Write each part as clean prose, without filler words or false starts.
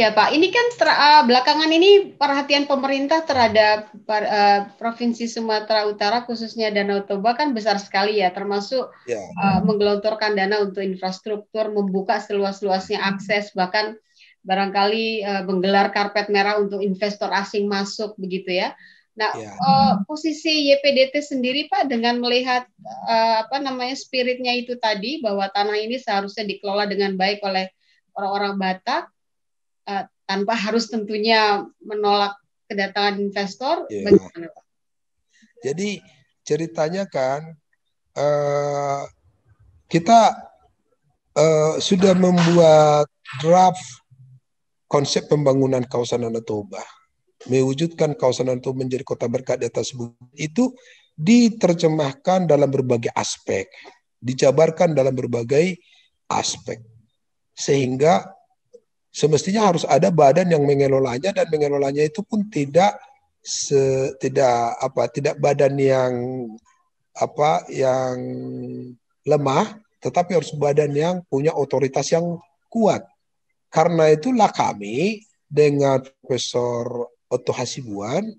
Iya Pak, ini kan belakangan ini perhatian pemerintah terhadap Provinsi Sumatera Utara khususnya Danau Toba kan besar sekali ya, termasuk menggelontorkan dana untuk infrastruktur, membuka seluas-luasnya akses, bahkan barangkali menggelar karpet merah untuk investor asing masuk begitu ya. Nah, posisi YPDT sendiri Pak dengan melihat spiritnya itu tadi bahwa tanah ini seharusnya dikelola dengan baik oleh orang-orang Batak, tanpa harus tentunya menolak kedatangan investor. Bagaimana Pak? Jadi ceritanya kan kita sudah membuat draft konsep pembangunan kawasan Danau Toba, mewujudkan kawasan Danau Toba menjadi kota berkat di atas bumi. Itu diterjemahkan dalam berbagai aspek, dijabarkan dalam berbagai aspek, sehingga semestinya harus ada badan yang mengelolanya, dan mengelolanya itu pun tidak badan yang lemah, tetapi harus badan yang punya otoritas yang kuat. Karena itulah kami dengan Profesor Otto Hasibuan,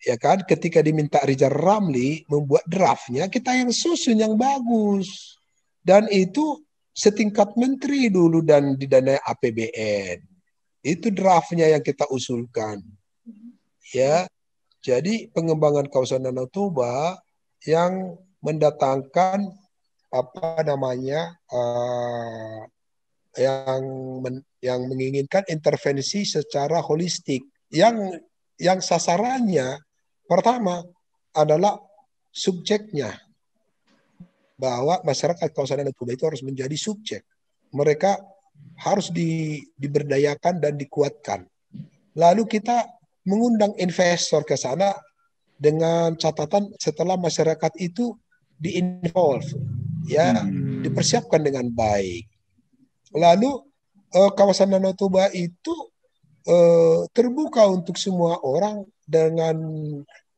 ya kan, ketika diminta Rizal Ramli membuat draftnya, kita yang susun yang bagus, dan itu setingkat menteri dulu dan didanai APBN. Itu draftnya yang kita usulkan. Ya, jadi pengembangan kawasan Danau Toba yang mendatangkan yang menginginkan intervensi secara holistik, yang sasarannya pertama adalah subjeknya, bahwa masyarakat kawasan Danau Toba itu harus menjadi subjek. Mereka harus diberdayakan dan dikuatkan. Lalu kita mengundang investor ke sana dengan catatan setelah masyarakat itu di-involve, ya, dipersiapkan dengan baik. Lalu kawasan Danau Toba itu terbuka untuk semua orang dengan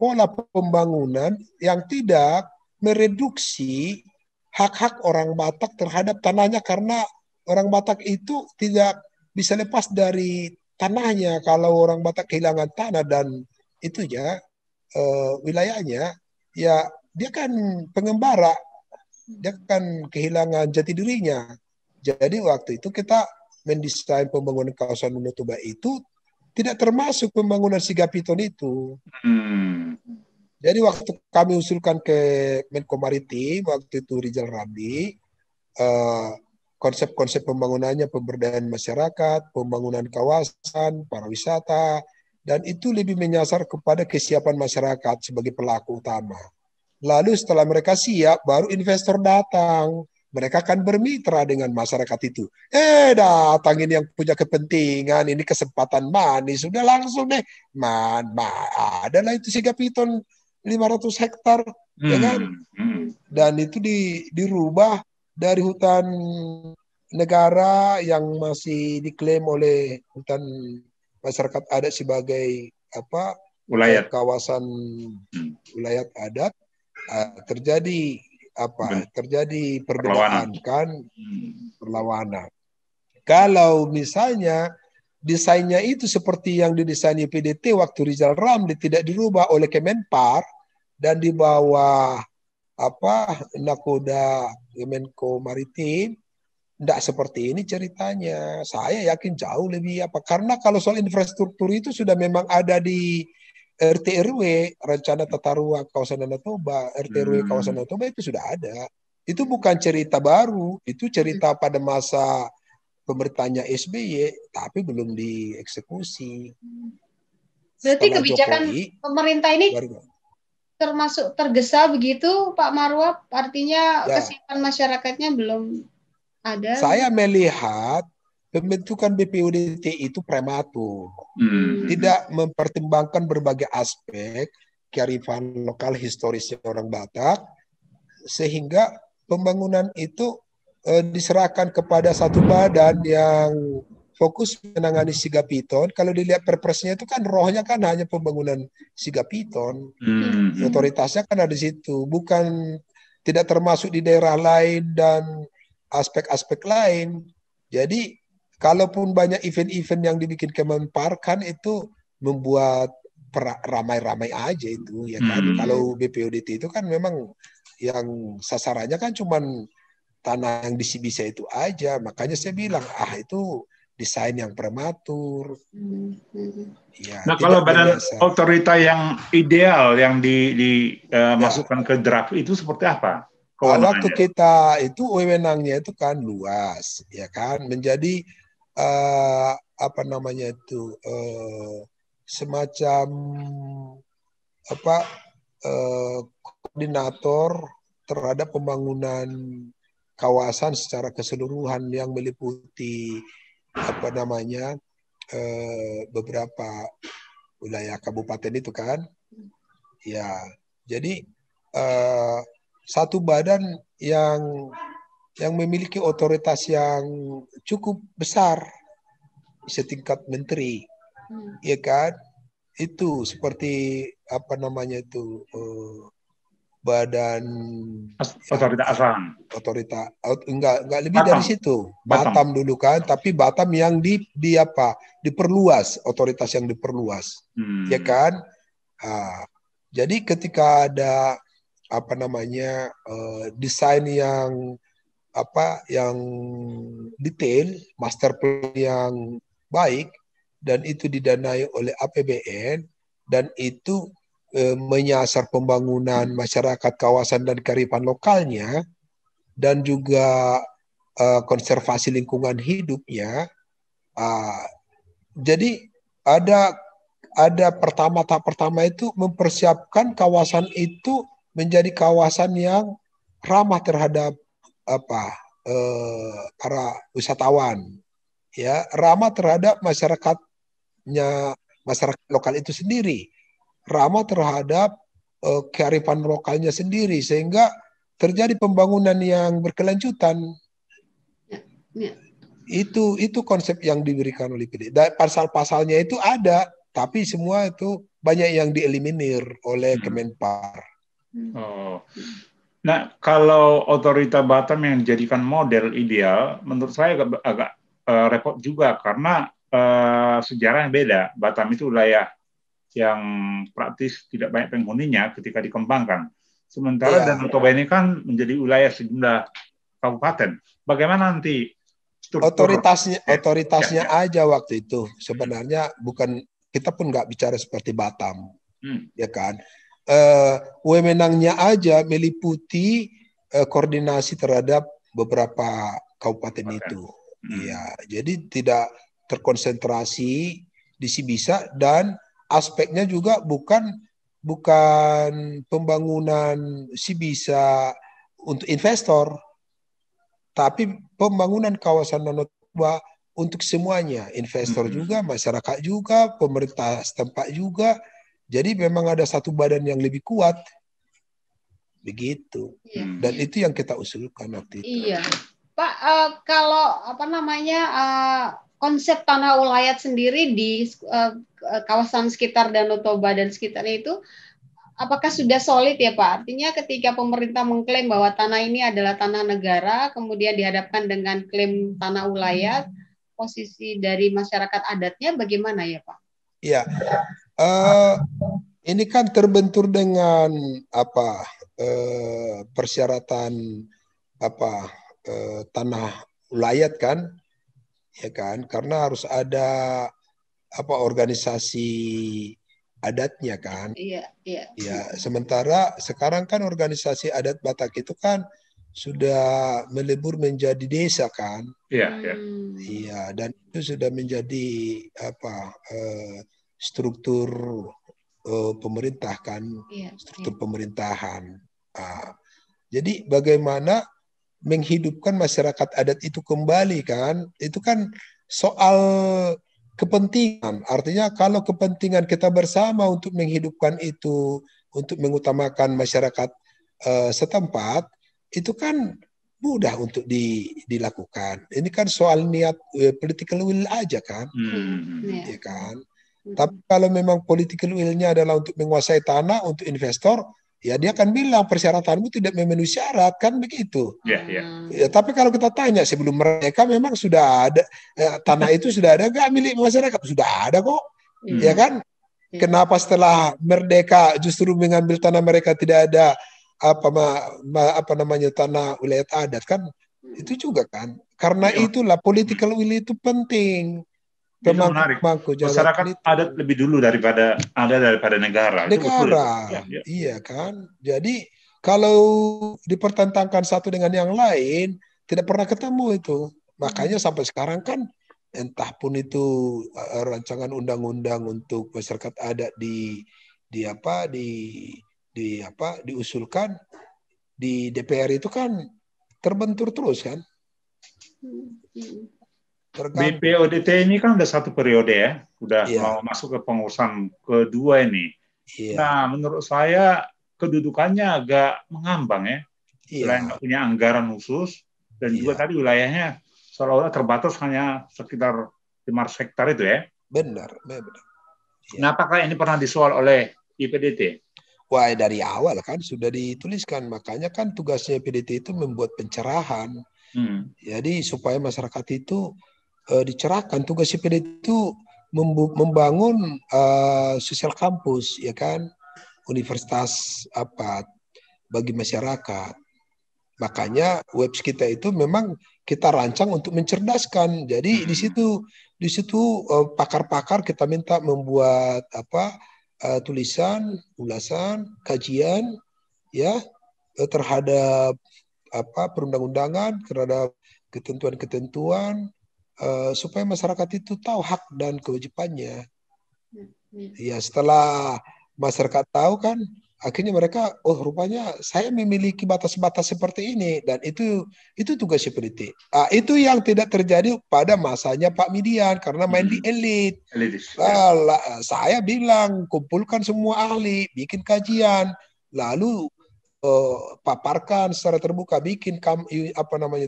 pola pembangunan yang tidak mereduksi hak-hak orang Batak terhadap tanahnya, karena orang Batak itu tidak bisa lepas dari tanahnya. Kalau orang Batak kehilangan tanah dan itu ya wilayahnya, ya dia kan pengembara, dia kan kehilangan jati dirinya. Jadi waktu itu kita mendesain pembangunan kawasan Danau Toba itu tidak termasuk pembangunan Sigapiton itu. Jadi waktu kami usulkan ke Menko Maritim, waktu itu Rizal Ramli, konsep-konsep pembangunannya pemberdayaan masyarakat, pembangunan kawasan, pariwisata, dan itu lebih menyasar kepada kesiapan masyarakat sebagai pelaku utama. Lalu setelah mereka siap, baru investor datang. Mereka akan bermitra dengan masyarakat itu. Datangin yang punya kepentingan, ini kesempatan manis, sudah langsung deh. Adalah itu Sigapiton 500 hektar, ya kan? Dan itu dirubah dari hutan negara yang masih diklaim oleh hutan masyarakat adat sebagai kawasan wilayah adat, terjadi perbedaan kan, perlawanan. Kalau misalnya desainnya itu seperti yang didesain YPDT waktu Rizal Ramli, tidak dirubah oleh Kemenpar dan di bawah nakoda Menko Maritim, tidak seperti ini ceritanya. Saya yakin jauh lebih karena kalau soal infrastruktur itu sudah memang ada di RT RW, rencana tata ruang kawasan Danau Toba, RT RW kawasan Danau Toba itu sudah ada. Itu bukan cerita baru, itu cerita pada masa pemerintahannya SBY, tapi belum dieksekusi. Berarti kebijakan pemerintah ini termasuk tergesa begitu, Pak Marwah? Artinya kesiapan masyarakatnya belum ada? Saya melihat pembentukan BPUDT itu prematur, tidak mempertimbangkan berbagai aspek kearifan lokal historisnya orang Batak, sehingga pembangunan itu diserahkan kepada satu badan yang fokus menangani Sigapiton. Kalau dilihat perpresnya itu kan rohnya kan hanya pembangunan Sigapiton, otoritasnya kan ada di situ, bukan tidak termasuk di daerah lain dan aspek-aspek lain. Jadi kalaupun banyak event-event yang dibikin Kemenpar kan itu membuat ramai-ramai aja itu ya kan. Kalau BPODT itu kan memang yang sasarannya kan cuman tanah yang bisa itu aja. Makanya saya bilang itu desain yang prematur. Ya, nah, kalau badan otorita yang ideal yang dimasukkan ke draft itu seperti apa? Waktu kita itu wewenangnya itu kan luas, ya kan, menjadi apa namanya itu semacam koordinator terhadap pembangunan kawasan secara keseluruhan yang meliputi apa namanya beberapa wilayah kabupaten itu kan, ya. Jadi satu badan yang memiliki otoritas yang cukup besar setingkat menteri, ya kan, itu seperti apa namanya itu badan otorita asal, enggak lebih Batam. Dari situ Batam dulu kan, tapi Batam yang diperluas, otoritas yang diperluas, ya kan. Jadi ketika ada apa namanya desain yang detail, master plan yang baik, dan itu didanai oleh APBN, dan itu menyasar pembangunan masyarakat kawasan dan kearifan lokalnya, dan juga konservasi lingkungan hidupnya. Jadi tahap pertama itu mempersiapkan kawasan itu menjadi kawasan yang ramah terhadap para wisatawan, ya, ramah terhadap masyarakat lokal itu sendiri, ramah terhadap kearifan lokalnya sendiri, sehingga terjadi pembangunan yang berkelanjutan. Itu konsep yang diberikan oleh PD. Dan pasal-pasalnya itu ada, tapi semua itu banyak yang dieliminir oleh Kemenpar. Nah, kalau otorita Batam yang dijadikan model ideal, menurut saya agak repot juga, karena sejarahnya beda. Batam itu wilayah yang praktis tidak banyak penghuninya ketika dikembangkan. Sementara Danau Toba ini kan menjadi wilayah sejumlah kabupaten. Bagaimana nanti struktur? Otoritasnya aja waktu itu. Sebenarnya bukan, kita pun nggak bicara seperti Batam, ya kan. Wewenangnya aja meliputi koordinasi terhadap beberapa kabupaten itu. Ya, jadi tidak terkonsentrasi di Sibisa, dan aspeknya juga bukan pembangunan Sibisa untuk investor, tapi pembangunan kawasan Danau Toba untuk semuanya, investor juga, masyarakat juga, pemerintah setempat juga. Jadi memang ada satu badan yang lebih kuat, begitu. Dan itu yang kita usulkan waktu itu. Iya, Pak. Kalau apa namanya konsep tanah ulayat sendiri di kawasan sekitar Danau Toba dan sekitarnya itu, apakah sudah solid ya Pak? Artinya ketika pemerintah mengklaim bahwa tanah ini adalah tanah negara, kemudian dihadapkan dengan klaim tanah ulayat, posisi dari masyarakat adatnya bagaimana ya Pak? Iya. Ini kan terbentur dengan persyaratan tanah ulayat kan, ya kan, karena harus ada organisasi adatnya kan. Iya. Ya, sementara sekarang kan organisasi adat Batak itu kan sudah melebur menjadi desa kan. Iya, dan itu sudah menjadi struktur pemerintah kan, struktur pemerintahan. Jadi bagaimana menghidupkan masyarakat adat itu kembali kan, itu kan soal kepentingan. Artinya kalau kepentingan kita bersama untuk menghidupkan itu, untuk mengutamakan masyarakat setempat, itu kan mudah untuk dilakukan. Ini kan soal niat, political will aja kan, ya kan. Tapi kalau memang political will-nya adalah untuk menguasai tanah untuk investor, ya dia akan bilang persyaratanmu tidak memenuhi syarat, kan begitu. Ya, tapi kalau kita tanya sebelum merdeka memang sudah ada tanah itu sudah ada nggak milik masyarakat? Sudah ada kok, ya kan? Kenapa setelah merdeka justru mengambil tanah mereka tidak ada apa namanya tanah wilayah adat kan? Itu juga kan? Karena itulah political will itu penting. Itu menarik. Masyarakat adat lebih dulu daripada negara. Itu betul, itu. Iya kan. Jadi kalau dipertentangkan satu dengan yang lain tidak pernah ketemu itu. Makanya sampai sekarang kan entah pun itu rancangan undang-undang untuk masyarakat adat diusulkan di DPR itu kan terbentur terus kan. BPODT ini kan udah satu periode ya, udah mau masuk ke pengurusan kedua ini. Nah, menurut saya kedudukannya agak mengambang ya. Selain nggak punya anggaran khusus dan juga tadi wilayahnya seolah-olah terbatas hanya sekitar 500 hektar itu ya. Benar. Nah, apakah ini pernah disoal oleh IPDT? Wah, dari awal kan sudah dituliskan, makanya kan tugasnya IPDT itu membuat pencerahan. Jadi supaya masyarakat itu dicerahkan. Tugas IPDT itu membangun sosial kampus, ya kan, universitas bagi masyarakat. Makanya website kita itu memang kita rancang untuk mencerdaskan. Jadi di situ pakar-pakar kita minta membuat tulisan, ulasan, kajian ya terhadap perundang-undangan, terhadap ketentuan-ketentuan supaya masyarakat itu tahu hak dan kewajibannya. Ya setelah masyarakat tahu kan, akhirnya mereka, oh rupanya saya memiliki batas-batas seperti ini, dan itu tugas IPDT. Itu yang tidak terjadi pada masanya Pak Midian karena main di elit. Saya bilang kumpulkan semua ahli, bikin kajian, lalu paparkan secara terbuka, bikin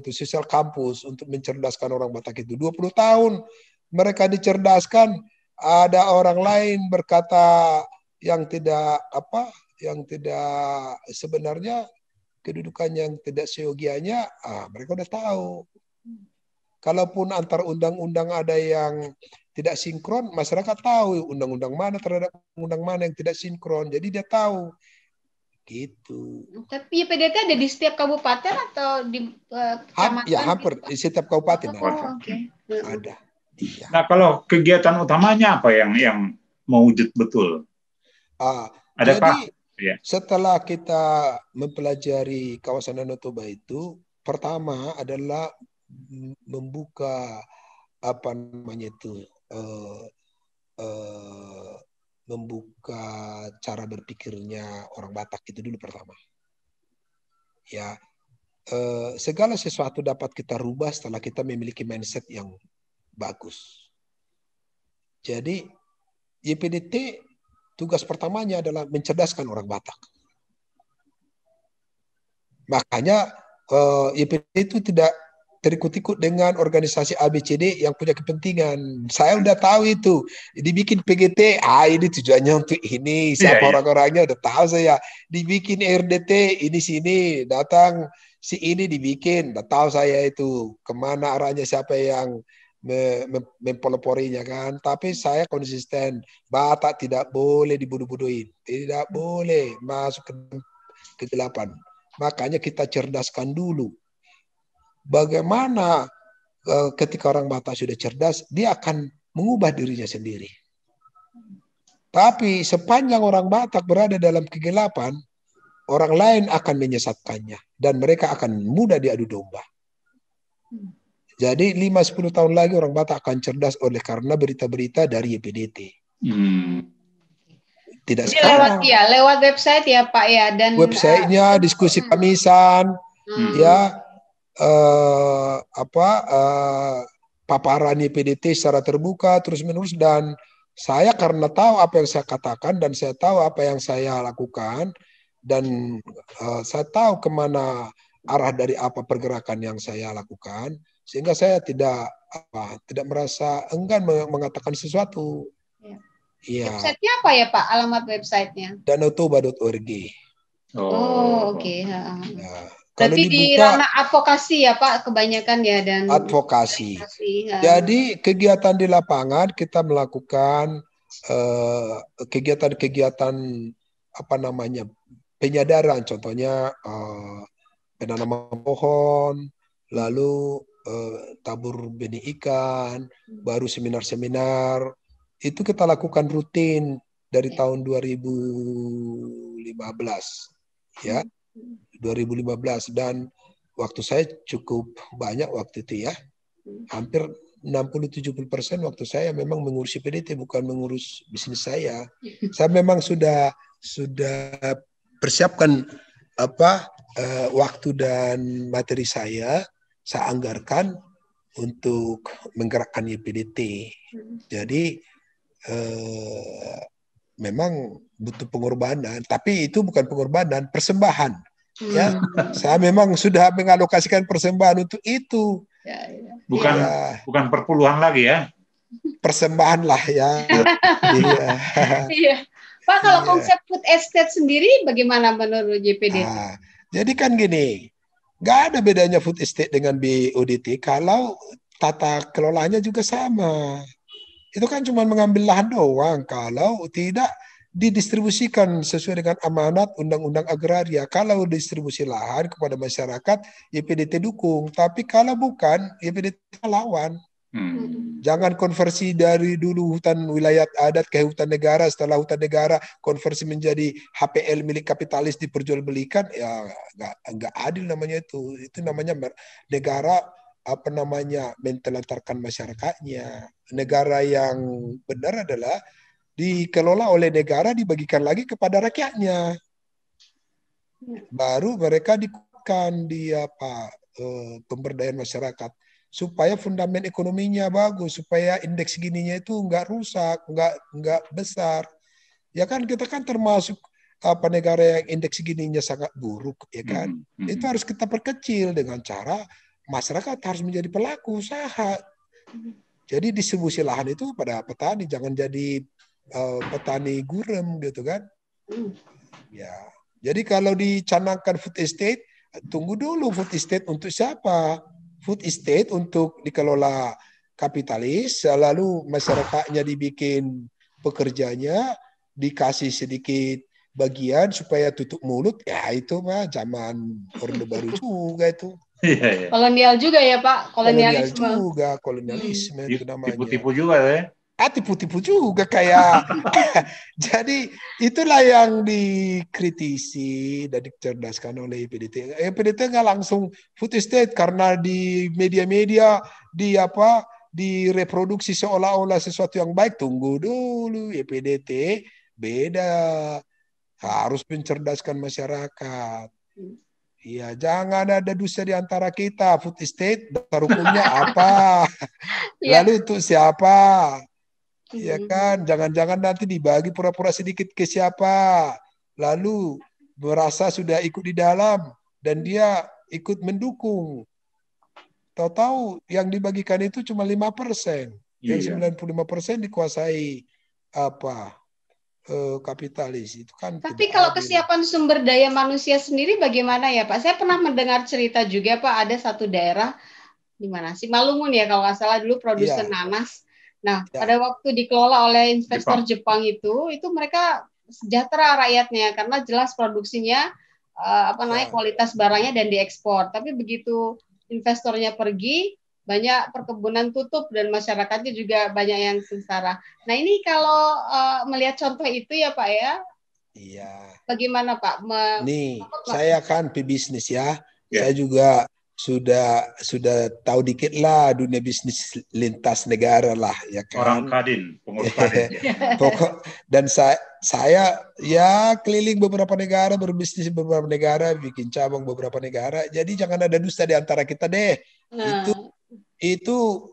sosial kampus untuk mencerdaskan orang Batak itu. 20 tahun mereka dicerdaskan, ada orang lain berkata yang tidak sebenarnya kedudukan yang tidak seyogianya, mereka udah tahu. Kalaupun antar undang-undang ada yang tidak sinkron, masyarakat tahu undang-undang mana terhadap undang mana yang tidak sinkron, jadi dia tahu. Gitu. Tapi IPDT ada di setiap kabupaten atau di kecamatan? Ya hampir di setiap kabupaten ada. Iya. Nah kalau kegiatan utamanya apa yang mewujud betul? Jadi setelah kita mempelajari kawasan Danau Toba itu, pertama adalah membuka membuka cara berpikirnya orang Batak itu dulu pertama. Ya, segala sesuatu dapat kita rubah setelah kita memiliki mindset yang bagus. Jadi, YPDT tugas pertamanya adalah mencerdaskan orang Batak. Makanya YPDT itu tidak terikut-ikut dengan organisasi ABCD yang punya kepentingan. Saya udah tahu itu. Dibikin PGT, ini tujuannya untuk ini. Siapa orang-orangnya udah tahu saya. Dibikin RDT, ini sini. Datang si ini dibikin. Udah tahu saya itu. Kemana arahnya, siapa yang mempeloporinya kan. Tapi saya konsisten. Batak tidak boleh dibodoh-bodohin. Tidak boleh masuk ke kegelapan. Makanya kita cerdaskan dulu. Bagaimana ketika orang Batak sudah cerdas, dia akan mengubah dirinya sendiri. Tapi sepanjang orang Batak berada dalam kegelapan, orang lain akan menyesatkannya. Dan mereka akan mudah diadu domba. Jadi 5-10 tahun lagi orang Batak akan cerdas oleh karena berita-berita dari YPDT. Tidak sekarang. Lewat website ya Pak ya. Dan websitenya, diskusi kamisan, ya. Paparan YPDT secara terbuka terus-menerus, dan saya karena tahu apa yang saya katakan dan saya tahu apa yang saya lakukan dan saya tahu kemana arah dari apa pergerakan yang saya lakukan, sehingga saya tidak merasa enggan mengatakan sesuatu. Ya. Websitenya apa ya Pak? Alamat websitenya? danautoba.org. Oh, oke. Nah, kalau Berarti di dibuka ranah advokasi ya Pak, kebanyakan ya, dan advokasi. ya. Jadi kegiatan di lapangan kita melakukan kegiatan-kegiatan apa namanya penyadaran, contohnya penanaman pohon, lalu tabur benih ikan, baru seminar-seminar. Itu kita lakukan rutin dari tahun 2015 ya. 2015 dan waktu saya cukup banyak waktu itu ya. Hampir 60-70% waktu saya memang mengurus PDT, bukan mengurus bisnis saya. Saya memang sudah persiapkan waktu dan materi saya anggarkan untuk menggerakkan YPDT. Jadi memang butuh pengorbanan, tapi itu bukan pengorbanan, persembahan. Ya, saya memang sudah mengalokasikan persembahan untuk itu. Bukan perpuluhan lagi ya. Persembahan lah ya. Iya. Pak, kalau konsep food estate sendiri bagaimana menurut JPDT? Jadi kan gini, nggak ada bedanya food estate dengan BODT kalau tata kelolanya juga sama. Itu kan cuma mengambil lahan doang kalau tidak didistribusikan sesuai dengan amanat Undang-Undang Agraria. Kalau distribusi lahan kepada masyarakat, YPDT dukung. Tapi kalau bukan, YPDT lawan. Jangan konversi dari dulu hutan wilayah adat ke hutan negara, setelah hutan negara konversi menjadi HPL milik kapitalis diperjualbelikan, ya nggak adil namanya itu. Itu namanya negara mentelantarkan masyarakatnya. Negara yang benar adalah dikelola oleh negara, dibagikan lagi kepada rakyatnya. Baru mereka dikuatkan di pemberdayaan masyarakat supaya fundament ekonominya bagus, supaya indeks gininya itu nggak rusak, nggak besar. Ya kan kita kan termasuk negara yang indeks gininya sangat buruk, ya kan? Itu harus kita perkecil dengan cara masyarakat harus menjadi pelaku usaha. Jadi distribusi lahan itu pada petani, jangan jadi petani gurem gitu kan. Ya. Jadi kalau dicanangkan food estate, tunggu dulu, food estate untuk siapa? Food estate untuk dikelola kapitalis, lalu masyarakatnya dibikin pekerjanya, dikasih sedikit bagian supaya tutup mulut, ya itu mah zaman Orde Baru juga itu. Kolonial juga ya Pak, kolonialisme. Kolonialisme itu namanya. Tipu-tipu juga ya. Tipu-tipu juga kayak. Jadi itulah yang dikritisi dan dicerdaskan oleh PDT. PDT nggak langsung food estate karena di media-media direproduksi seolah-olah sesuatu yang baik. Tunggu dulu, PDT beda. Harus mencerdaskan masyarakat. Iya, jangan ada dusta di antara kita. Food estate, dasar hukumnya apa? Lalu untuk siapa? Ya kan, jangan-jangan nanti dibagi pura-pura sedikit ke siapa. Lalu merasa sudah ikut di dalam dan dia ikut mendukung. Tahu-tahu yang dibagikan itu cuma 5%. Yang 95% dikuasai kapitalis. Itu kan. Tapi kalau kesiapan sumber daya manusia sendiri bagaimana ya Pak? Saya pernah mendengar cerita juga Pak, ada satu daerah di mana sih, Malungun ya kalau nggak salah, dulu produsen nanas. Nah, pada waktu dikelola oleh investor Jepang itu mereka sejahtera rakyatnya karena jelas produksinya kualitas barangnya dan diekspor. Tapi begitu investornya pergi, banyak perkebunan tutup dan masyarakatnya juga banyak yang sengsara. Nah, ini kalau melihat contoh itu ya Pak ya. Iya. Bagaimana Pak? Saya kan pebisnis ya. Saya juga sudah tahu dikit lah dunia bisnis lintas negara lah ya kan. Orang Kadin, pengurus Kadin. Dan saya ya keliling beberapa negara, berbisnis beberapa negara, bikin cabang beberapa negara. Jadi jangan ada dusta di antara kita deh. Itu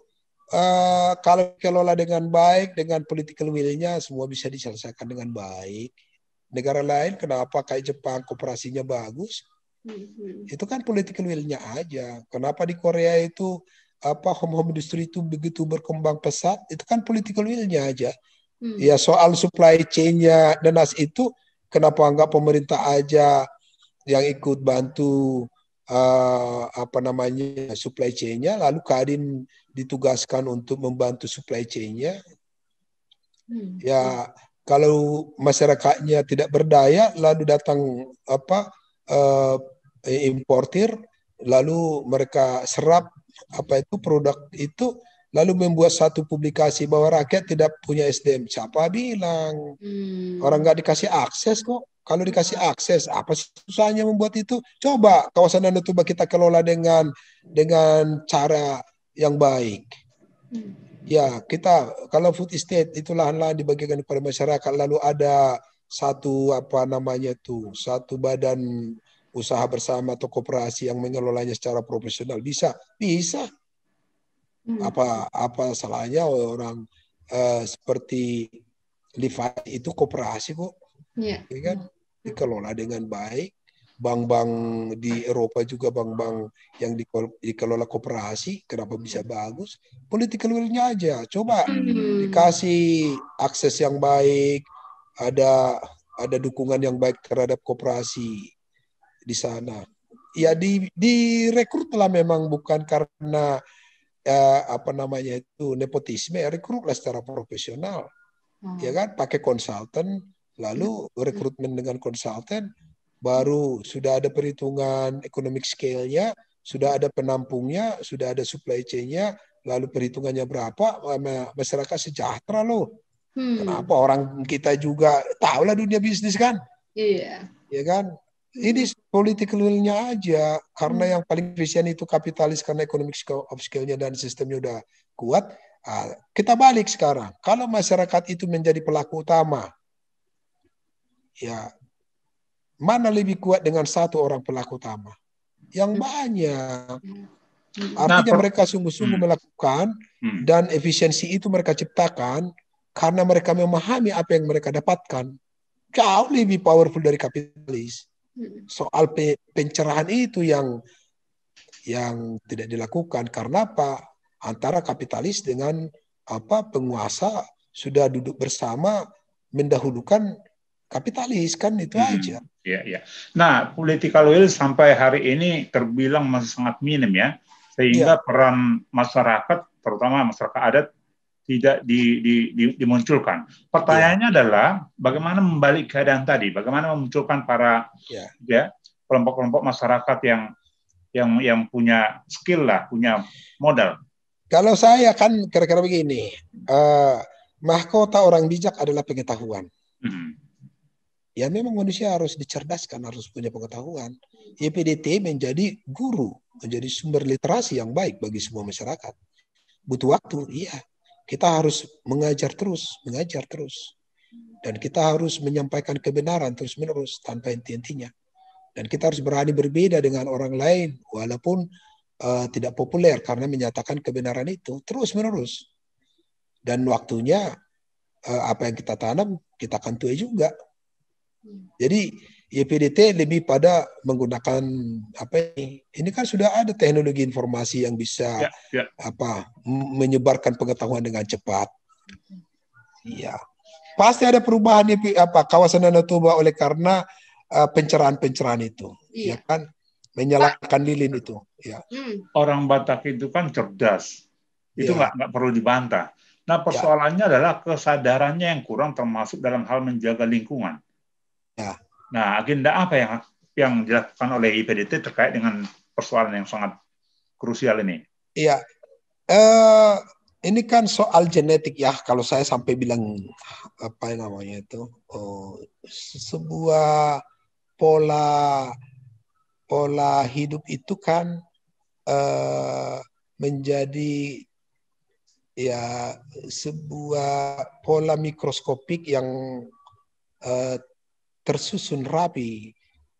kalau kelola dengan baik, dengan political will-nya semua bisa diselesaikan dengan baik. Negara lain kenapa kayak Jepang kooperasinya bagus? Itu kan political will-nya aja. Kenapa di Korea itu home industry itu begitu berkembang pesat? Itu kan political will-nya aja. Ya soal supply chain-nya nanas itu kenapa enggak pemerintah aja yang ikut bantu apa namanya supply chain-nya, lalu Kadin ditugaskan untuk membantu supply chain-nya. Ya kalau masyarakatnya tidak berdaya, lalu datang apa importir, lalu mereka serap apa itu produk itu, lalu membuat satu publikasi bahwa rakyat tidak punya SDM. Siapa bilang? Orang nggak dikasih akses kok. Kalau dikasih akses, apa susahnya membuat itu? Coba kawasan Danau Toba kita kelola dengan cara yang baik. Ya, kita kalau food estate itu lahan-lahan dibagikan kepada masyarakat, lalu ada satu apa namanya itu, satu badan usaha bersama atau koperasi yang mengelolanya secara profesional, bisa. Apa salahnya orang seperti Levi itu koperasi kok, ya kan? Dikelola dengan baik. Bank-bank di Eropa juga bank-bank yang dikelola koperasi, kenapa bisa bagus? Political will-nya aja. Coba dikasih akses yang baik, ada dukungan yang baik terhadap koperasi di sana. Ya direkrutlah memang bukan karena apa namanya itu nepotisme, rekrutlah secara profesional. Ya kan, pakai konsultan, lalu rekrutmen dengan konsultan, baru sudah ada perhitungan economic scale-nya, sudah ada penampungnya, sudah ada supply chain-nya, lalu perhitungannya berapa, masyarakat sejahtera loh. Kenapa orang kita juga tahulah dunia bisnis kan? Iya. Ya kan? Ini political will-nya aja, karena yang paling efisien itu kapitalis, karena economic scale-nya dan sistemnya udah kuat. Kita balik sekarang. Kalau masyarakat itu menjadi pelaku utama, ya mana lebih kuat dengan satu orang pelaku utama? Yang banyak. Artinya mereka sungguh-sungguh melakukan, dan efisiensi itu mereka ciptakan karena mereka memahami apa yang mereka dapatkan. Jauh lebih powerful dari kapitalis. Soal pencerahan itu yang tidak dilakukan. Karena apa? Antara kapitalis dengan penguasa sudah duduk bersama mendahulukan kapitalis, kan itu aja. Ya. Nah, political will sampai hari ini terbilang masih sangat minim ya, sehingga peran masyarakat, terutama masyarakat adat, tidak dimunculkan. Pertanyaannya adalah bagaimana membalik keadaan tadi, bagaimana memunculkan para kelompok-kelompok masyarakat yang punya skill lah, punya modal. Kalau saya kan kira-kira begini, mahkota orang bijak adalah pengetahuan. Ya memang manusia harus dicerdaskan, harus punya pengetahuan. YPDT menjadi guru, menjadi sumber literasi yang baik bagi semua masyarakat. Butuh waktu, iya. Kita harus mengajar terus. Dan kita harus menyampaikan kebenaran terus-menerus tanpa henti-hentinya. Dan kita harus berani berbeda dengan orang lain, walaupun tidak populer, karena menyatakan kebenaran itu terus-menerus. Dan waktunya, apa yang kita tanam, kita akan tuai juga. Jadi YPDT lebih pada menggunakan ini kan sudah ada teknologi informasi yang bisa menyebarkan pengetahuan dengan cepat. Iya. Pasti ada perubahan kawasan Danau Toba oleh karena pencerahan itu. Ya kan? Menyalakan lilin itu. Ya. Orang Batak itu kan cerdas. Itu nggak perlu dibantah. Nah, persoalannya adalah kesadarannya yang kurang, termasuk dalam hal menjaga lingkungan. Ya. Nah, agenda apa yang dilakukan oleh YPDT terkait dengan persoalan yang sangat krusial ini? Iya, ini kan soal genetik ya. Kalau saya sampai bilang apa namanya itu, sebuah pola hidup itu kan menjadi ya sebuah pola mikroskopik yang tersusun rapi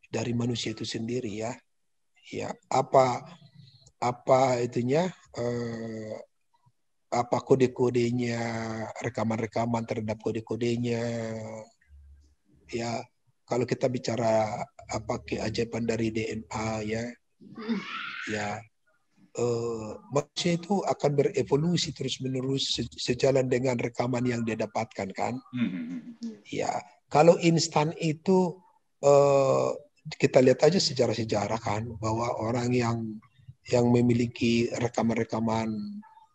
dari manusia itu sendiri ya. Ya, apa itunya, apa kode-kodenya, rekaman-rekaman terhadap kode-kodenya. Ya, kalau kita bicara apa keajaiban dari DNA ya manusia itu akan berevolusi terus-menerus sejalan dengan rekaman yang dia dapatkan kan. Ya, kalau instan itu kita lihat aja sejarah-sejarah kan, bahwa orang yang memiliki rekaman-rekaman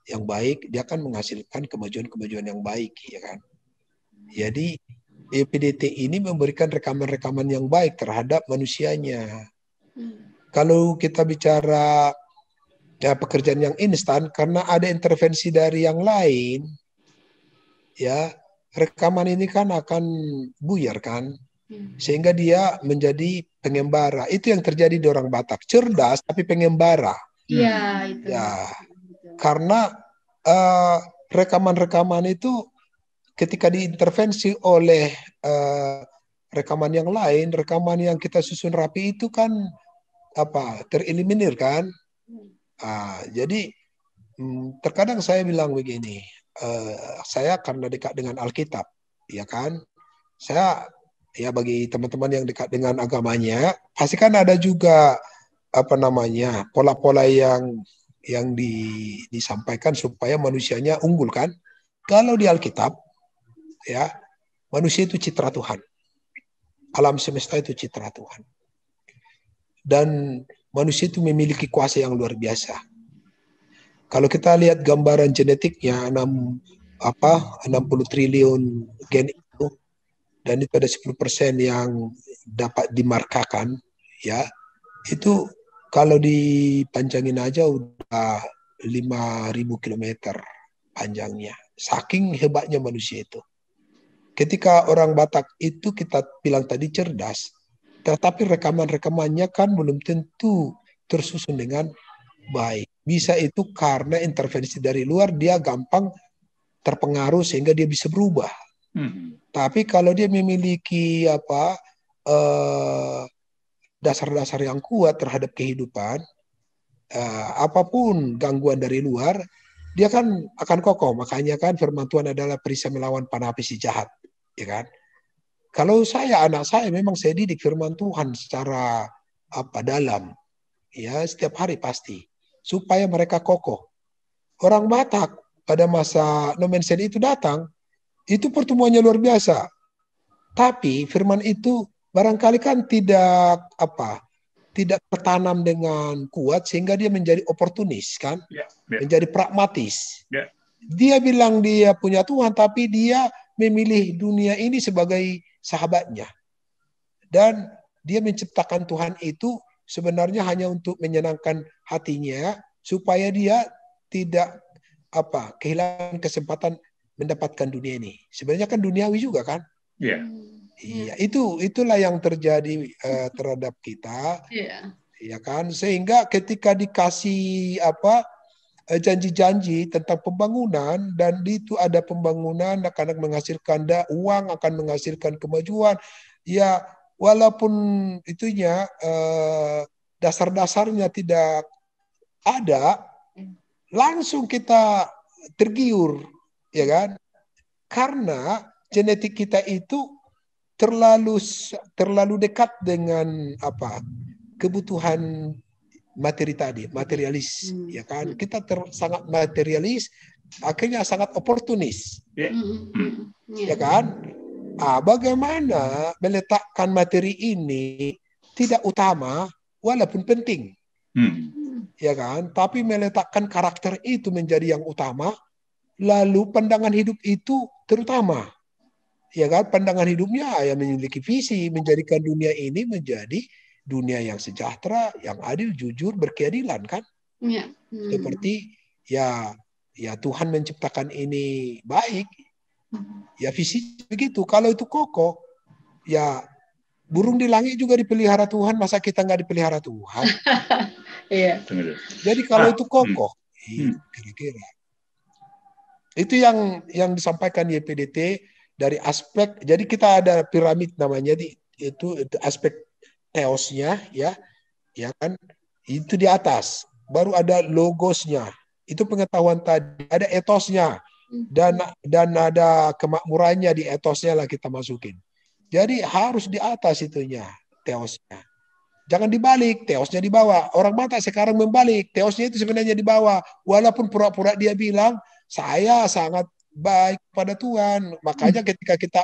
yang baik, dia akan menghasilkan kemajuan-kemajuan yang baik, ya kan. Jadi EPDT ini memberikan rekaman-rekaman yang baik terhadap manusianya. Kalau kita bicara pekerjaan yang instan, karena ada intervensi dari yang lain, ya rekaman ini kan akan buyar kan, sehingga dia menjadi pengembara. Itu yang terjadi di orang Batak, cerdas tapi pengembara. Iya, itu. Ya, karena rekaman-rekaman itu ketika diintervensi oleh rekaman yang lain, rekaman yang kita susun rapi itu kan tereliminir kan. Jadi terkadang saya bilang begini, saya karena dekat dengan Alkitab, ya kan, saya ya bagi teman-teman yang dekat dengan agamanya, pasti kan ada juga pola-pola yang disampaikan supaya manusianya unggul kan. Kalau di Alkitab, ya, manusia itu citra Tuhan. Alam semesta itu citra Tuhan. Dan manusia itu memiliki kuasa yang luar biasa. Kalau kita lihat gambaran genetiknya 60 triliun gen itu, dan itu ada 10% yang dapat dimarkakan, ya. Itu kalau dipanjangin aja udah 5.000 kilometer panjangnya. Saking hebatnya manusia itu. Ketika orang Batak itu kita bilang tadi cerdas, tetapi rekaman-rekamannya kan belum tentu tersusun dengan baik. Bisa itu karena intervensi dari luar, dia gampang terpengaruh sehingga dia bisa berubah. Tapi kalau dia memiliki dasar-dasar yang kuat terhadap kehidupan, apapun gangguan dari luar, dia kan akan kokoh. Makanya kan firman Tuhan adalah perisai melawan panah si jahat, ya kan? Kalau anak saya memang saya didik firman Tuhan secara dalam, ya, setiap hari pasti, supaya mereka kokoh. Orang Batak pada masa Nomensen itu datang, itu pertemuannya luar biasa. Tapi firman itu barangkali kan tidak tertanam dengan kuat sehingga dia menjadi oportunis kan, menjadi pragmatis. Dia bilang dia punya Tuhan, tapi dia memilih dunia ini sebagai sahabatnya. Dan dia menciptakan Tuhan itu sebenarnya hanya untuk menyenangkan hatinya, supaya dia tidak kehilangan kesempatan mendapatkan dunia ini. Sebenarnya kan duniawi juga kan? Iya, itulah yang terjadi terhadap kita, ya kan? Sehingga ketika dikasih janji-janji tentang pembangunan, dan itu ada pembangunan akan menghasilkan uang, akan menghasilkan kemajuan, ya walaupun itunya dasar-dasarnya tidak ada, langsung kita tergiur, ya kan? Karena genetik kita itu terlalu dekat dengan kebutuhan materi tadi, materialis, ya kan? Kita sangat materialis, akhirnya sangat oportunis, ya kan? Bagaimana meletakkan materi ini tidak utama walaupun penting, ya kan? Tapi meletakkan karakter itu menjadi yang utama, lalu pandangan hidup itu terutama, ya kan? Pandangan hidupnya yang memiliki visi menjadikan dunia ini menjadi dunia yang sejahtera, yang adil, jujur, berkeadilan kan? Seperti ya Tuhan menciptakan ini baik, ya visi begitu. Kalau itu kokoh, ya burung di langit juga dipelihara Tuhan, masa kita nggak dipelihara Tuhan? Iya. Jadi kalau itu kokoh, kira-kira itu yang disampaikan YPDT dari aspek. Jadi kita ada piramid namanya, itu aspek teosnya, ya kan, itu di atas, baru ada logosnya, itu pengetahuan tadi, ada etosnya, dan ada kemakmurannya di etosnya lah kita masukin. Jadi harus di atas itunya, teosnya, jangan dibalik, teosnya di bawah. Orang Batak sekarang membalik, teosnya itu sebenarnya di bawah, walaupun pura-pura dia bilang saya sangat baik pada Tuhan. Makanya ketika kita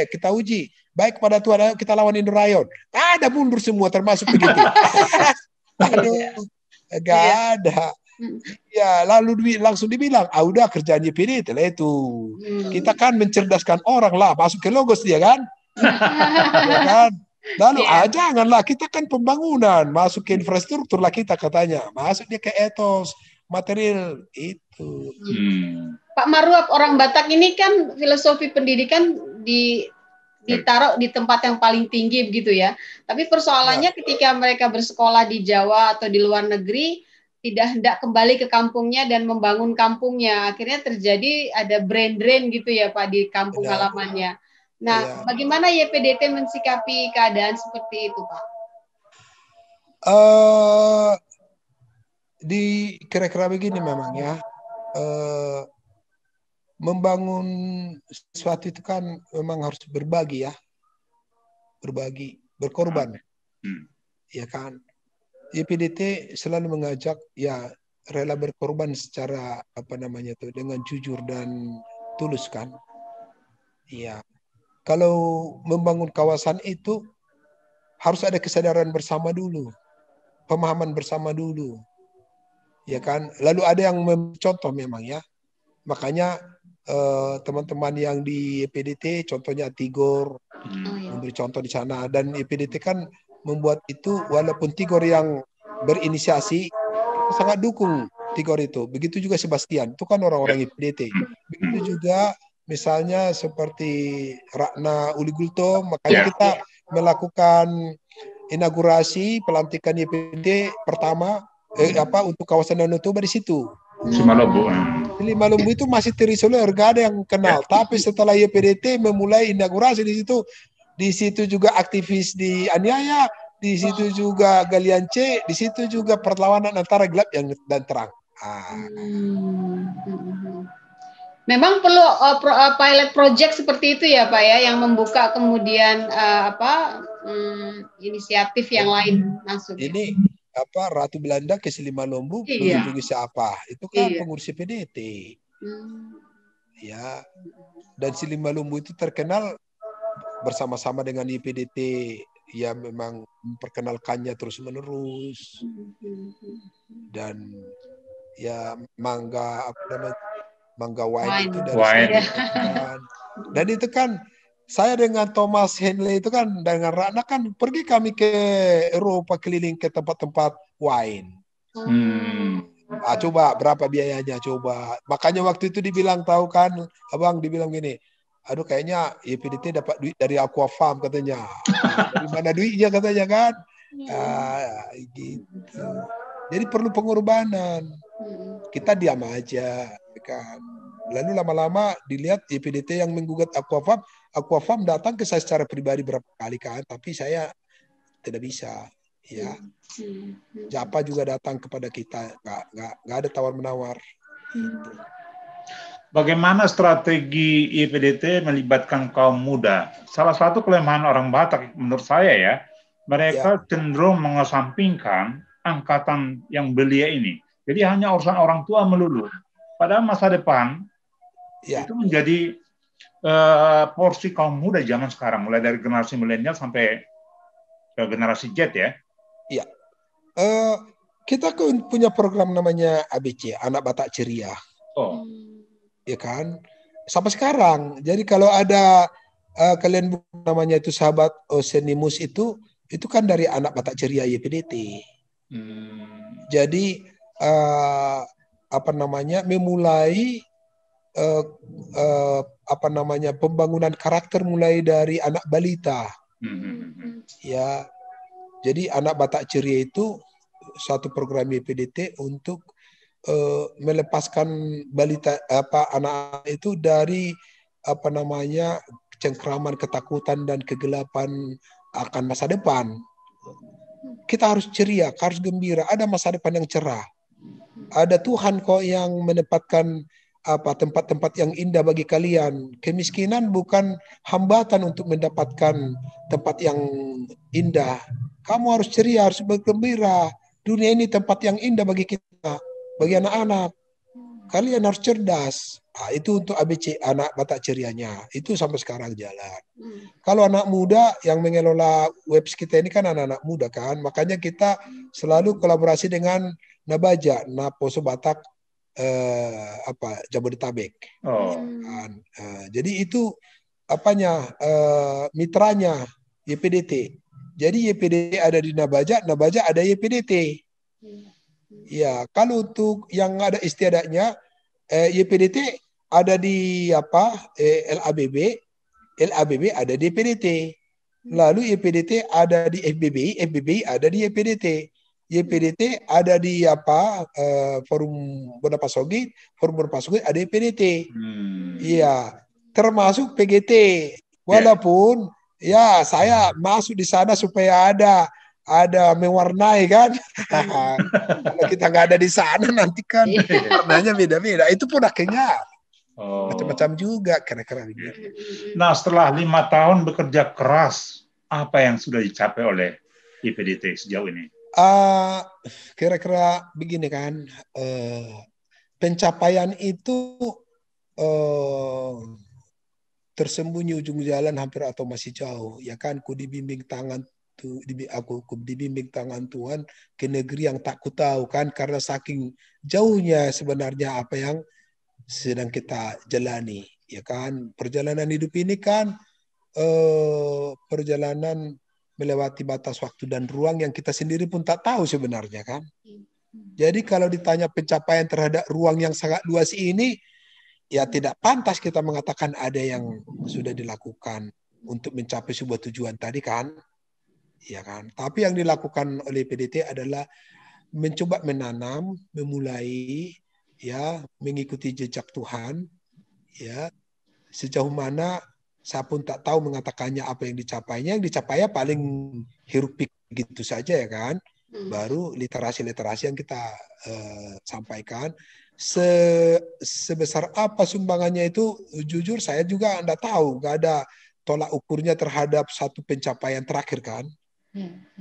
kita uji baik pada Tuhan, ayo kita lawan Indo Rayon. Ada mundur semua termasuk PDT. Aduh, gak ada. Ya, lalu langsung dibilang, udah kerjaan YPDT lah itu. Kita kan mencerdaskan orang lah, masuk ke logos dia kan. Ya kan? Lalu janganlah, kita kan pembangunan, masuk ke infrastruktur lah kita katanya. Masuk dia ke etos, material itu. Pak Marwab, orang Batak ini kan filosofi pendidikan ditaruh di tempat yang paling tinggi begitu ya. Tapi persoalannya ketika mereka bersekolah di Jawa atau di luar negeri, tidak hendak kembali ke kampungnya dan membangun kampungnya. Akhirnya terjadi ada brain drain gitu ya Pak di kampung halamannya. Nah, bagaimana YPDT mensikapi keadaan seperti itu Pak? Kira-kira begini memang ya. Membangun sesuatu itu kan memang harus berbagi ya. Berbagi, berkorban. Ya kan? YPDT selalu mengajak ya rela berkorban secara dengan jujur dan tulus kan. Iya. Kalau membangun kawasan itu harus ada kesadaran bersama dulu. Pemahaman bersama dulu. Ya kan? Lalu ada yang mencontoh memang ya. Makanya teman-teman yang di YPDT contohnya Tigor memberi contoh di sana, dan YPDT kan membuat itu walaupun Tigor yang berinisiasi sangat dukung Tigor itu. Begitu juga Sebastian, itu kan orang-orang YPDT. Begitu juga misalnya seperti Ratna Uli Gultom, makanya kita melakukan inaugurasi pelantikan YPDT pertama untuk kawasan Danau Toba di situ. Simalombo itu masih terisolir, gak ada yang kenal. Tapi setelah YPDT memulai inaugurasi di situ juga aktivis dianiaya, di situ juga galian C, di situ juga perlawanan antara gelap dan terang. Memang perlu pilot project seperti itu ya Pak ya, yang membuka kemudian inisiatif yang lain masuk. Ini Ratu Belanda ke Simalombo mengunjungi siapa? Itu kan pengurus PDT. Ya. Dan Simalombo itu terkenal bersama-sama dengan YPDT, ya memang memperkenalkannya terus-menerus. Dan ya mangga wine itu dari sana. Dan itu kan saya dengan Thomas Henley itu kan dengan Ratna kan pergi kami ke Eropa keliling ke tempat-tempat wine. Coba berapa biayanya coba. Makanya waktu itu dibilang tahu kan, Abang dibilang gini, aduh kayaknya YPDT dapat duit dari Aqua Farm katanya. Dari mana duitnya katanya kan? Gitu. Jadi perlu pengorbanan. Kita diam aja kan. Lalu lama-lama dilihat YPDT yang menggugat Aqua Farm datang ke saya secara pribadi berapa kali kan, tapi saya tidak bisa. Ya, Japa juga datang kepada kita, nggak ada tawar-menawar. Gitu. Bagaimana strategi YPDT melibatkan kaum muda? Salah satu kelemahan orang Batak menurut saya ya, mereka cenderung mengesampingkan angkatan yang belia ini. Jadi hanya urusan orang tua melulu. Padahal masa depan itu menjadi porsi kaum muda zaman sekarang, mulai dari generasi milenial sampai ke generasi Z ya. Iya. Kita punya program namanya ABC, Anak Batak Ceria. Ya kan? Sampai sekarang. Jadi kalau ada kalian namanya itu sahabat Osenimus itu kan dari Anak Batak Ceria YPDT. Jadi memulai pembangunan karakter mulai dari anak balita. Ya. Jadi Anak Batak Ceria itu satu program YPDT untuk melepaskan balita anak itu dari cengkraman, ketakutan dan kegelapan akan masa depan. Kita harus ceria, harus gembira, ada masa depan yang cerah. Ada Tuhan kok yang menempatkan tempat-tempat yang indah bagi kalian. Kemiskinan bukan hambatan untuk mendapatkan tempat yang indah. Kamu harus ceria, harus bergembira. Dunia ini tempat yang indah bagi kita, bagi anak-anak. Kalian harus cerdas. Itu untuk ABC, anak Batak Cerianya. Itu sampai sekarang jalan. Kalau anak muda yang mengelola webs kita ini kan anak-anak muda kan. Makanya kita selalu kolaborasi dengan Nabaja, Naposo Batak Jabodetabek. Kan. Jadi itu mitranya YPDT. Jadi YPDT ada di Nabaja, Nabaja ada YPDT. Ya, kalau untuk yang ada istiadatnya YPDT ada di LABB, LABB ada di YPDT. Lalu YPDT ada di FBBI, FBBI ada di YPDT. YPDT ada di Forum Bonapasogi, Forum Bonapasogi ada YPDT. Iya, termasuk PGT. Walaupun ya saya masuk di sana supaya ada mewarnai kan. Kalau kita nggak ada di sana nanti kan warnanya beda-beda. Itu pun akhirnya macam-macam juga kira-kira begitu. Nah, setelah 5 tahun bekerja keras, apa yang sudah dicapai oleh YPDT sejauh ini? Kira-kira begini kan, pencapaian itu tersembunyi ujung jalan hampir atau masih jauh, ya kan? Aku dibimbing tangan Tuhan ke negeri yang tak ku tahu kan, karena saking jauhnya sebenarnya apa yang sedang kita jalani, ya kan? Perjalanan hidup ini kan perjalanan melewati batas waktu dan ruang yang kita sendiri pun tak tahu sebenarnya kan. Jadi kalau ditanya pencapaian terhadap ruang yang sangat luas ini, ya tidak pantas kita mengatakan ada yang sudah dilakukan untuk mencapai sebuah tujuan tadi kan. Ya kan. Tapi yang dilakukan oleh PDT adalah mencoba menanam, memulai, ya, mengikuti jejak Tuhan, ya, sejauh mana saya pun tak tahu mengatakannya apa yang dicapainya. Yang dicapainya paling hiruk pikuk gitu saja ya kan. Baru literasi-literasi yang kita sampaikan. Sebesar apa sumbangannya itu jujur saya juga enggak tahu. Enggak ada tolak ukurnya terhadap satu pencapaian terakhir kan.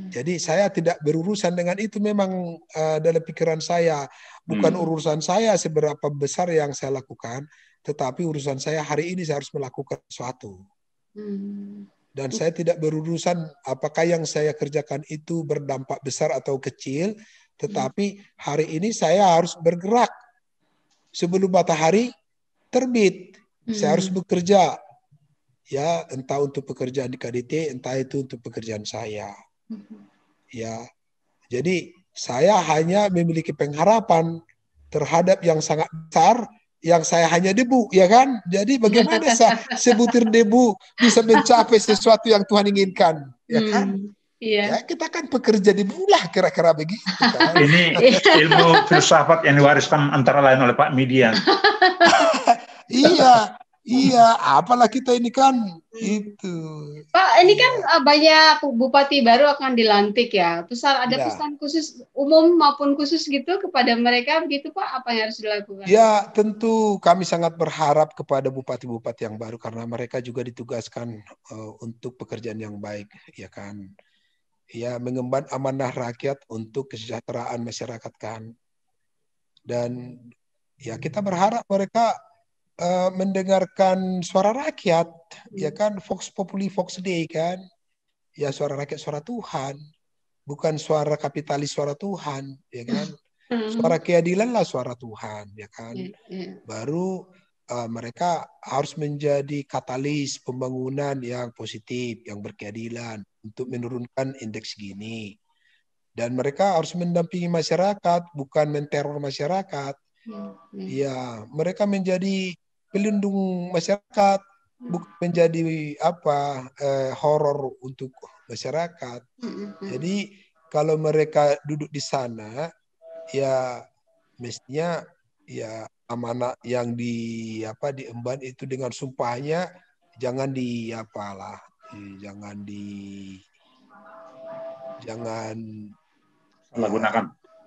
Jadi saya tidak berurusan dengan itu, memang dalam pikiran saya. Bukan urusan saya seberapa besar yang saya lakukan, tetapi urusan saya hari ini saya harus melakukan sesuatu. Dan saya tidak berurusan apakah yang saya kerjakan itu berdampak besar atau kecil, tetapi hari ini saya harus bergerak. Sebelum matahari terbit, saya harus bekerja. Ya, entah untuk pekerjaan di KDT, entah itu untuk pekerjaan saya. Ya, jadi saya hanya memiliki pengharapan terhadap yang sangat besar, yang saya hanya debu, ya kan? Jadi bagaimana sebutir debu bisa mencapai sesuatu yang Tuhan inginkan, ya kan? Iya. Ya, kita kan pekerja di bulah kira-kira begitu kan. Ini ilmu filsafat yang diwariskan antara lain oleh Pak Midian. Iya, apalah kita ini kan itu. Pak, ini kan banyak bupati baru akan dilantik ya. Ada pesan khusus umum maupun khusus gitu kepada mereka begitu Pak? Apa yang harus dilakukan? Ya, tentu kami sangat berharap kepada bupati-bupati yang baru karena mereka juga ditugaskan untuk pekerjaan yang baik, ya kan. Ya, mengemban amanah rakyat untuk kesejahteraan masyarakat kan. Dan ya kita berharap mereka mendengarkan suara rakyat, ya kan, Vox Populi Vox Dei kan, ya suara rakyat suara Tuhan, bukan suara kapitalis suara Tuhan, ya kan, suara keadilan lah suara Tuhan, ya kan, baru mereka harus menjadi katalis pembangunan yang positif, yang berkeadilan untuk menurunkan indeks gini, dan mereka harus mendampingi masyarakat, bukan menteror masyarakat. Ya, mereka menjadi pelindung masyarakat, bukan menjadi horor untuk masyarakat. Jadi kalau mereka duduk di sana, ya mestinya ya amanah yang diemban itu dengan sumpahnya jangan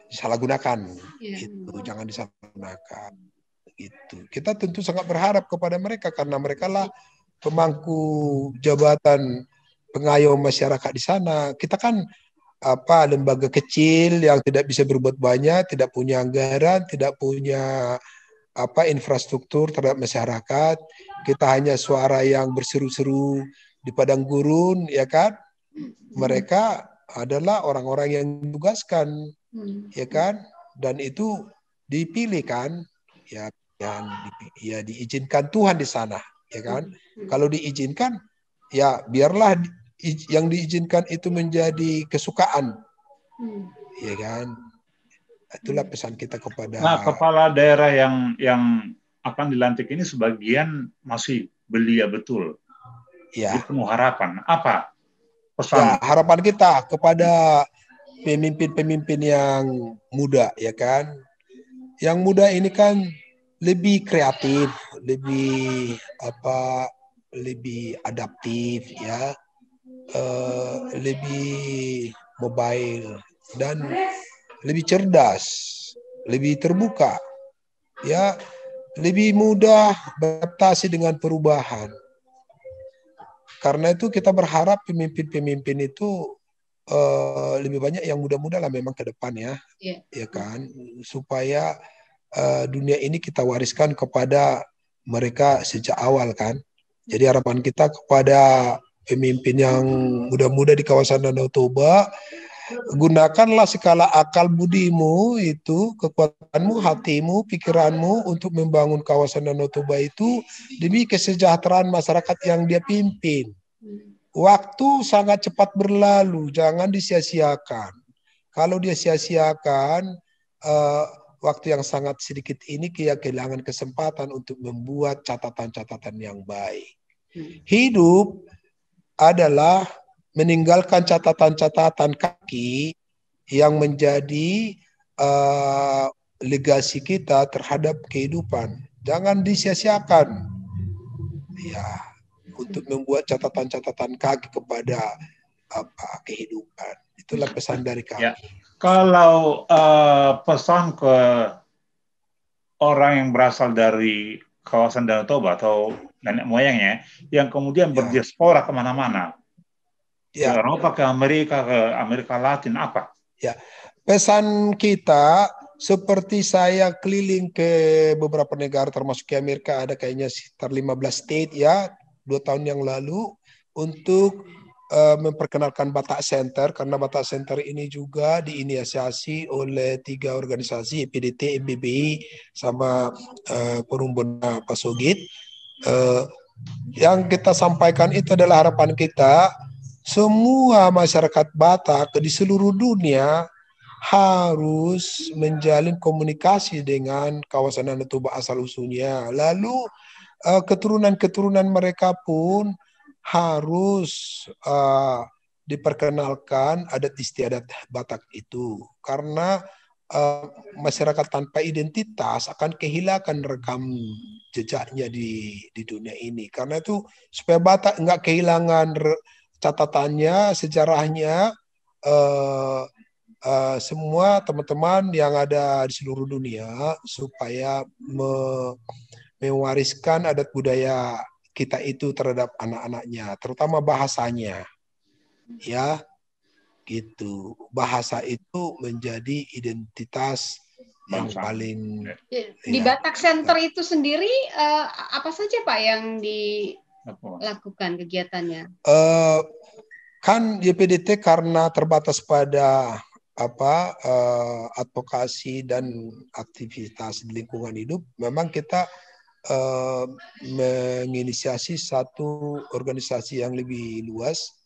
salah gunakan. Itu jangan disalahgunakan. Itu kita tentu sangat berharap kepada mereka karena mereka lah pemangku jabatan pengayom masyarakat di sana. Kita kan lembaga kecil yang tidak bisa berbuat banyak, tidak punya anggaran, tidak punya infrastruktur terhadap masyarakat. Kita hanya suara yang berseru-seru di padang gurun, ya kan? Mereka adalah orang-orang yang ditugaskan, ya kan? Dan itu dipilih kan, ya diizinkan Tuhan di sana, ya kan? Kalau diizinkan, ya biarlah yang diizinkan itu menjadi kesukaan, ya kan? Itulah pesan kita kepada. Nah, kepala daerah yang akan dilantik ini sebagian masih belia betul. Ya. Itu harapan apa? Pesan. Ya, harapan kita kepada pemimpin-pemimpin yang muda, ya kan? Yang muda ini kan lebih kreatif, lebih adaptif, ya, lebih mobile dan lebih cerdas, lebih terbuka, ya, lebih mudah beradaptasi dengan perubahan. Karena itu kita berharap pemimpin-pemimpin itu lebih banyak yang muda-muda lah memang ke depan, ya, ya kan, supaya dunia ini kita wariskan kepada mereka sejak awal kan. Jadi harapan kita kepada pemimpin yang muda-muda di kawasan Danau Toba, gunakanlah segala akal budimu itu, kekuatanmu, hatimu, pikiranmu untuk membangun kawasan Danau Toba itu demi kesejahteraan masyarakat yang dia pimpin. Waktu sangat cepat berlalu, jangan disia-siakan. Kalau dia sia-siakan, waktu yang sangat sedikit ini dia kehilangan kesempatan untuk membuat catatan-catatan yang baik. Hidup adalah meninggalkan catatan-catatan kaki yang menjadi legasi kita terhadap kehidupan. Jangan disia-siakan, ya, untuk membuat catatan-catatan kaki kepada kehidupan. Itulah pesan dari kami. Ya. Kalau pesan ke orang yang berasal dari kawasan Danau Toba atau nenek moyangnya yang kemudian berdiaspora kemana-mana, ke Eropa, ke Amerika Latin, apa? Ya, pesan kita seperti saya keliling ke beberapa negara termasuk ke Amerika, ada kayaknya sekitar 15 state, ya, 2 tahun yang lalu, untuk memperkenalkan Batak Center, karena Batak Center ini juga diinisiasi oleh 3 organisasi, PDT, MBBI, sama Perumbuna Pasogit. Yang kita sampaikan itu adalah harapan kita, semua masyarakat Batak di seluruh dunia harus menjalin komunikasi dengan kawasan Danau Toba asal-usulnya. Lalu keturunan-keturunan mereka pun harus diperkenalkan adat istiadat Batak itu. Karena masyarakat tanpa identitas akan kehilangan rekam jejaknya di dunia ini. Karena itu supaya Batak nggak kehilangan catatannya, sejarahnya, semua teman-teman yang ada di seluruh dunia supaya mewariskan adat budaya kita itu terhadap anak-anaknya, terutama bahasanya, ya, gitu. Bahasa itu menjadi identitas yang paling. Di Batak Center itu sendiri apa saja Pak yang dilakukan kegiatannya? Kan YPDT karena terbatas pada advokasi dan aktivitas di lingkungan hidup, memang kita menginisiasi satu organisasi yang lebih luas,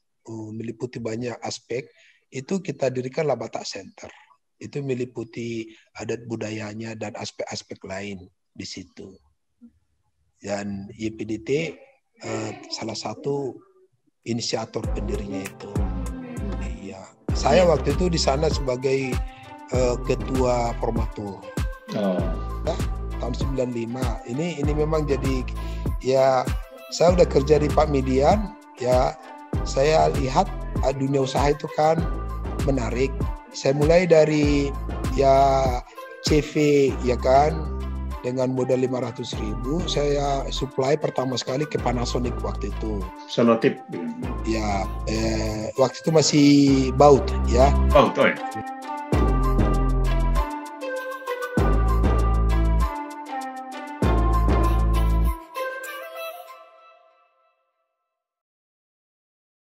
meliputi banyak aspek. Itu kita dirikanlah Batak Center. Itu meliputi adat budayanya dan aspek-aspek lain di situ. Dan YPDT salah satu inisiator pendirinya itu. Iya. Saya waktu itu di sana sebagai ketua Formatur. Tahun 95. Ini memang jadi, ya, saya udah kerja di Pak Median, ya, saya lihat dunia usaha itu kan menarik. Saya mulai dari, ya, CV, ya kan, dengan modal 500.000 saya supply pertama sekali ke Panasonic waktu itu. Selotip. Ya, waktu itu masih baut, ya. Baut, ya.